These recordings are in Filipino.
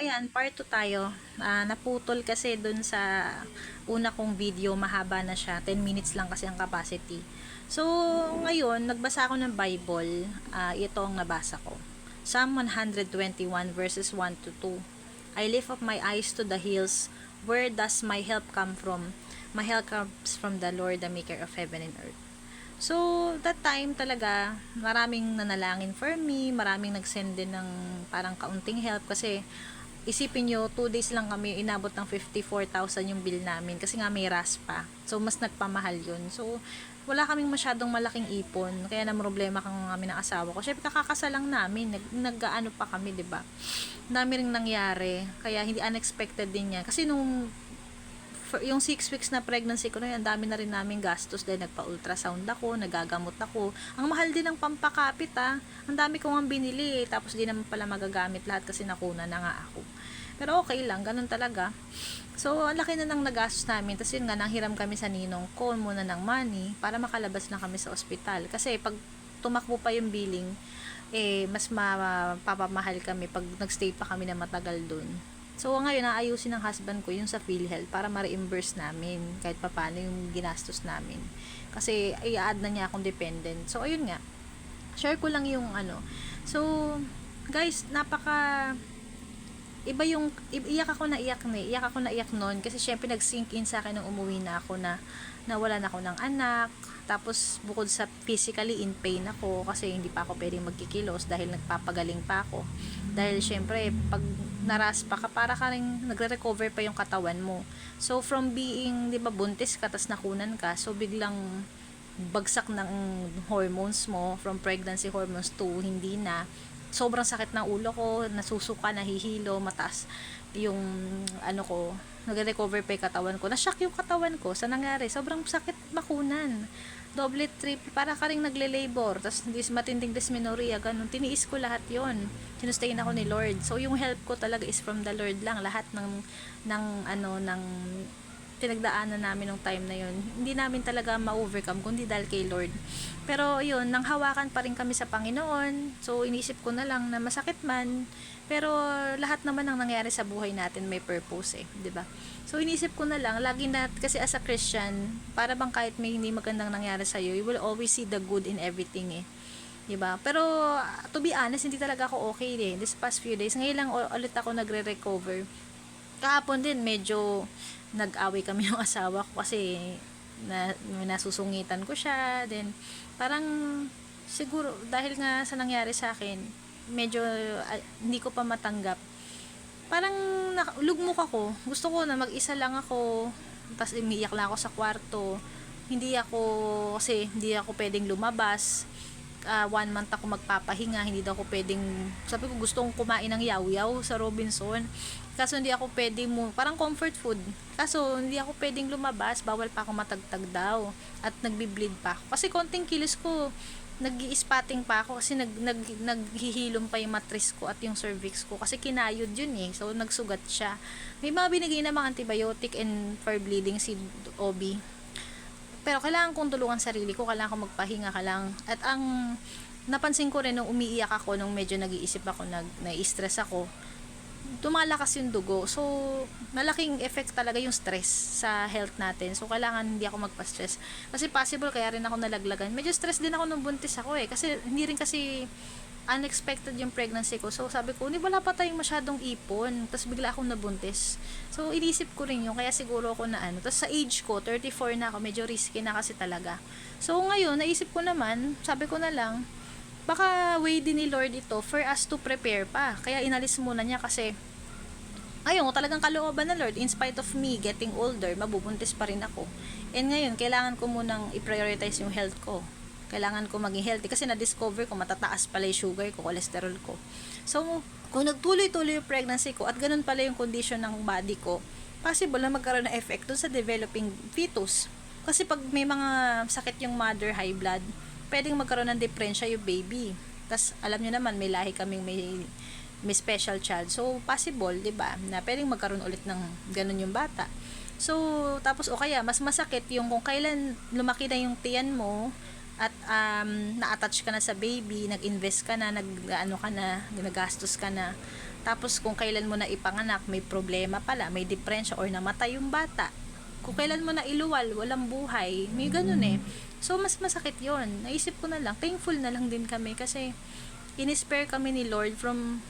ayan, part 2 tayo. Naputol kasi dun sa una kong video, mahaba na siya. 10 minutes lang kasi ang capacity. So, ngayon, nagbasa ako ng Bible. Ito ang nabasa ko. Psalm 121 verses 1 to 2. I lift up my eyes to the hills. Where does my help come from? My help comes from the Lord, the maker of heaven and earth. So, that time talaga, maraming nanalangin for me, maraming nagsend din ng parang kaunting help kasi isipin nyo, 2 days lang kami, inabot ng 54,000 yung bill namin kasi nga may RAS pa. So, mas nagpamahal yun. So, wala kaming masyadong malaking ipon. Kaya na problema kami ng asawa ko. Syempre, kakakasal lang namin. Nag-ano pa kami, 'di ba? Dami ring nangyari. Kaya hindi unexpected din yan. Kasi nung yung 6 weeks na pregnancy ko na yan, dami na rin namin gastos dahil nagpa-ultrasound ako, nagagamot ako. Ang mahal din ng pampakapit Ang dami ko nga binili tapos di naman pala magagamit lahat kasi nakuna na nga ako. Pero okay lang, ganun talaga. So, ang laki na nang nagastos namin. Tapos yun nga, nanghiram kami sa ninong ko muna ng money para makalabas na kami sa ospital. Kasi pag tumakbo pa yung billing, mas mapapamahal kami pag nagstay pa kami na matagal dun. So, ngayon, naayusin ng husband ko yung sa PhilHealth para ma-reimburse namin kahit paano yung ginastos namin. Kasi, i-add na niya akong dependent. So, ayun nga. Share ko lang yung ano. So, guys, iba yung, iyak ako na iyak noon kasi syempre nag-sink in sa akin nung umuwi na ako na nawalan ako ng anak. Tapos, bukod sa physically in pain ako kasi hindi pa ako pwedeng magkikilos dahil nagpapagaling pa ako. Dahil syempre, pag naras pa ka, para ka rin nagre-recover pa yung katawan mo. So, from being, di ba, buntis ka, tas nakunan ka, so biglang bagsak ng hormones mo, from pregnancy hormones to hindi na. Sobrang sakit ng ulo ko, nasusuka, nahihilo, mataas yung ano ko, nagre-recover pa yung katawan ko. Na-shock yung katawan ko sa nangyari. Sobrang sakit makunan. Double, triple, para ka ring nagle-labor. Tapos matinding dysmenorrhea, ganun. Tiniis ko lahat yon. Sinustayin ako ni Lord. So, yung help ko talaga is from the Lord lang. Lahat ng pinagdaanan namin ng time na yun, hindi namin talaga ma-overcome kundi dahil kay Lord. Pero yun, nanghawakan pa rin kami sa Panginoon. So, inisip ko na lang na masakit man, pero lahat naman ng nangyari sa buhay natin may purpose 'di ba? So, inisip ko na lang, lagi na, kasi as a Christian, para bang kahit may hindi magandang nangyari sa'yo, you will always see the good in everything 'di ba? Pero to be honest, hindi talaga ako okay this past few days. Ngayon lang ulit ako nagre-recover. Kahapon din medyo nag-away kami ng asawa ko kasi nasusungitan ko siya. Then parang siguro dahil nga sa nangyari sa akin, medyo hindi ko pa matanggap. Parang lugmok ako. Gusto ko na mag-isa lang ako. Tapos umiiyak lang ako sa kwarto. Kasi hindi ako pwedeng lumabas. 1 month ako magpapahinga, hindi daw ako pwedeng, sabi ko gusto kong kumain ng yaw-yaw sa Robinson, kaso hindi ako pwedeng parang comfort food, kaso hindi ako pwedeng lumabas, bawal pa ako matagtag daw, at nagbi-bleed pa ako, kasi konting kilos ko, nag-i-spotting pa ako, kasi naghihilom pa yung mattress ko at yung cervix ko, kasi kinayod yun so nagsugat siya. May mga binigay na mga antibiotic and for bleeding si OB. Pero kailangan kong tulungan sarili ko, kailangan kong magpahinga ka lang. At ang napansin ko rin nung umiiyak ako, nung medyo nag-iisip ako, na-stress ako, tumalakas yung dugo. So, malaking effect talaga yung stress sa health natin. So, kailangan hindi ako magpa-stress. Kasi possible, kaya rin ako nalaglagan. Medyo stress din ako nung buntis ako Kasi hindi rin kasi unexpected yung pregnancy ko. So, sabi ko, wala pa tayong masyadong ipon. Tapos, bigla akong nabuntis. So, inisip ko rin yun. Kaya siguro ako na Tapos, sa age ko, 34 na ako. Medyo risky na kasi talaga. So, ngayon, naisip ko naman, sabi ko na lang, baka way din ni Lord ito for us to prepare pa. Kaya inalis muna niya kasi, ayun, talagang kalooban na Lord. In spite of me getting older, mabubuntis pa rin ako. And ngayon, kailangan ko munang i-prioritize yung health ko. Kailangan ko maging healthy kasi na-discover ko matataas pala yung sugar ko, cholesterol ko. So, kung nagtuloy-tuloy yung pregnancy ko at ganun pala yung condition ng body ko, possible na magkaroon ng effect dun sa developing fetus. Kasi pag may mga sakit yung mother, high blood, pwedeng magkaroon ng depresya yung baby. Tapos, alam nyo naman, may lahi kaming may special child. So, possible, 'di ba, na pwedeng magkaroon ulit ng ganun yung bata. So, tapos o kaya mas masakit yung kung kailan lumaki na yung tiyan mo at na-attach ka na sa baby, nag-invest ka na, nag-gastos ka na. Tapos kung kailan mo na ipanganak, may problema pala, may depresya or namatay yung bata. Kung kailan mo na iluwal, walang buhay, may ganun eh. So mas masakit yon. Naisip ko na lang, thankful na lang din kami kasi in-spare kami ni Lord from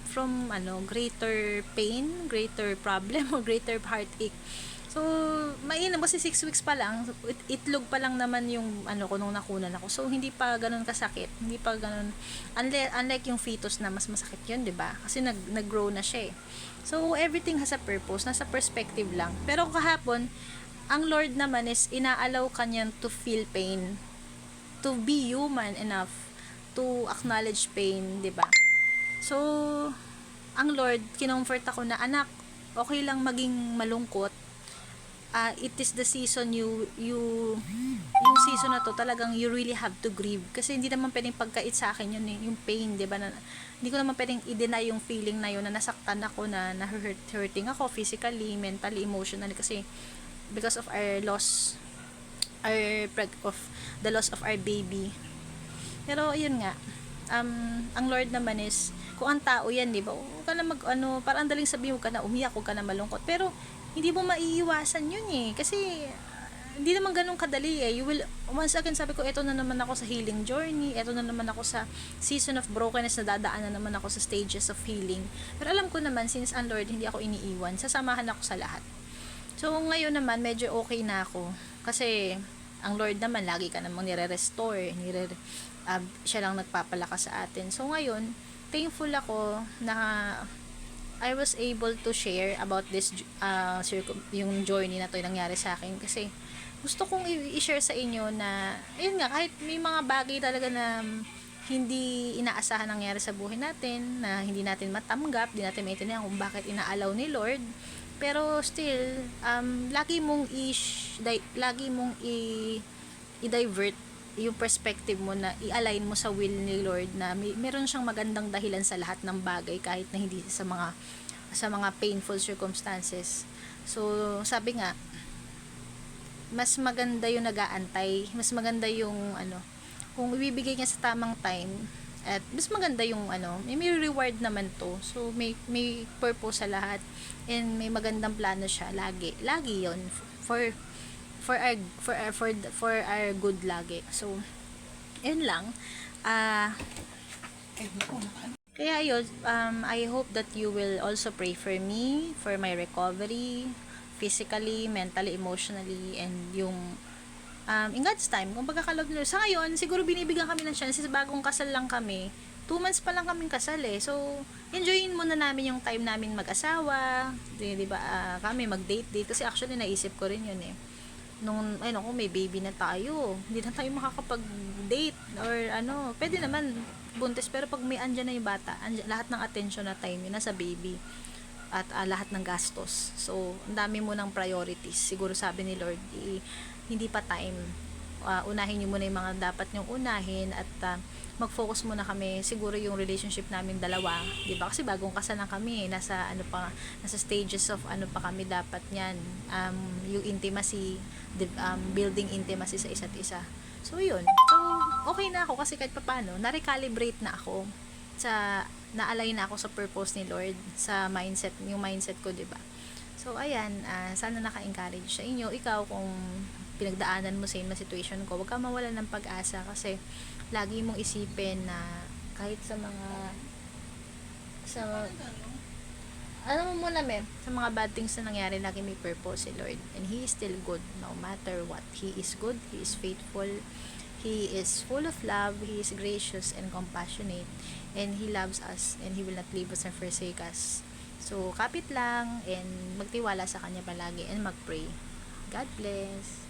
greater pain, greater problem, or greater heartache. So, mainam kasi 6 weeks pa lang, itlog pa lang naman yung ko nung nakunan ako. So, hindi pa ganun kasakit. Hindi pa ganun. Unlike yung fetus na mas masakit yun, 'di ba? Kasi nag-grow na siya eh. So, everything has a purpose. Nasa perspective lang. Pero kahapon, ang Lord naman is inaalaw kanya to feel pain. To be human enough to acknowledge pain, 'di ba? So, ang Lord, kinomfort ako na, anak, okay lang maging malungkot. It is the season yung season na to talagang you really have to grieve kasi hindi naman pwedeng pagkait sa akin yun eh, yung pain, 'di ba? Hindi ko naman pwedeng i-deny yung feeling na yun na nasaktan ako, na hurting ako physically, mentally, emotionally kasi because of our loss of the loss of our baby. Pero yun nga, ang Lord naman is, kung ang tao yan, di ba, huwag ka na parang daling sabihin, huwag ka na umiyak, huwag ka na malungkot, pero hindi mo maiiwasan yun eh, kasi hindi naman ganun kadali eh. You will, once again, sabi ko, eto na naman ako sa healing journey, eto na naman ako sa season of brokenness, na dadaan na naman ako sa stages of healing. Pero alam ko naman, since ang Lord, hindi ako iniiwan, sasamahan ako sa lahat. So, ngayon naman, medyo okay na ako, kasi ang Lord naman, lagi ka namang nire-restore, siya lang nagpapalakas sa atin. So, ngayon, thankful ako na I was able to share about this yung journey na to yung nangyari sa akin, kasi gusto kong i-share sa inyo na ayun nga, kahit may mga bagay talaga na hindi inaasahan nangyari sa buhay natin, na hindi natin matanggap, hindi natin maintindihan kung bakit inaalaw ni Lord, pero still lagi mong i-divert yung perspective mo, na i-align mo sa will ni Lord, na meron siyang magandang dahilan sa lahat ng bagay, kahit na hindi sa mga painful circumstances. So, sabi nga, mas maganda yung nag-aantay, mas maganda yung kung ibibigay niya sa tamang time, at mas maganda yung may reward naman to. So, may purpose sa lahat, and may magandang plano siya lagi yon for our good lagi. So, yun lang. Kaya yun, I hope that you will also pray for me, for my recovery, physically, mentally, emotionally, and yung in God's time, kung pagkakalob nila. Sa ngayon, siguro binibigyan kami ng chance, bagong kasal lang kami. 2 months pa lang kaming kasal eh. So, enjoyin muna namin yung time namin mag-asawa. Di ba, kami mag-date. Kasi actually, naisip ko rin yun eh. Nung may baby na tayo, hindi na tayo makakapag-date or pwede naman buntis, pero pag may andyan na yung bata, lahat ng attention na time yun nasa baby, at lahat ng gastos. So, ang dami mo ng priorities. Siguro sabi ni Lord, hindi pa time. Unahin niyo muna yung mga dapat niyong unahin, at mag-focus muna kami, siguro yung relationship namin dalawa, 'di ba? Kasi bagong kasal lang kami, nasa stages of pa kami dapat niyan. Yung intimacy, building intimacy sa isa't isa. So, yun. So, okay na ako kasi kahit papaano, na-recalibrate na ako, na-align na ako sa purpose ni Lord, sa yung mindset ko, 'di ba? So, ayan, sana naka-encourage sa inyo. Ikaw, kung pinagdaanan mo same na situation ko, huwag ka mawalan ng pag-asa, kasi lagi mong isipin na kahit sa mga bad things na nangyari, lagi may purpose si Lord, and He is still good no matter what. He is good, He is faithful, He is full of love, He is gracious and compassionate, and He loves us, and He will not leave us and forsake us. So, kapit lang, and magtiwala sa Kanya palagi, and mag-pray. God bless.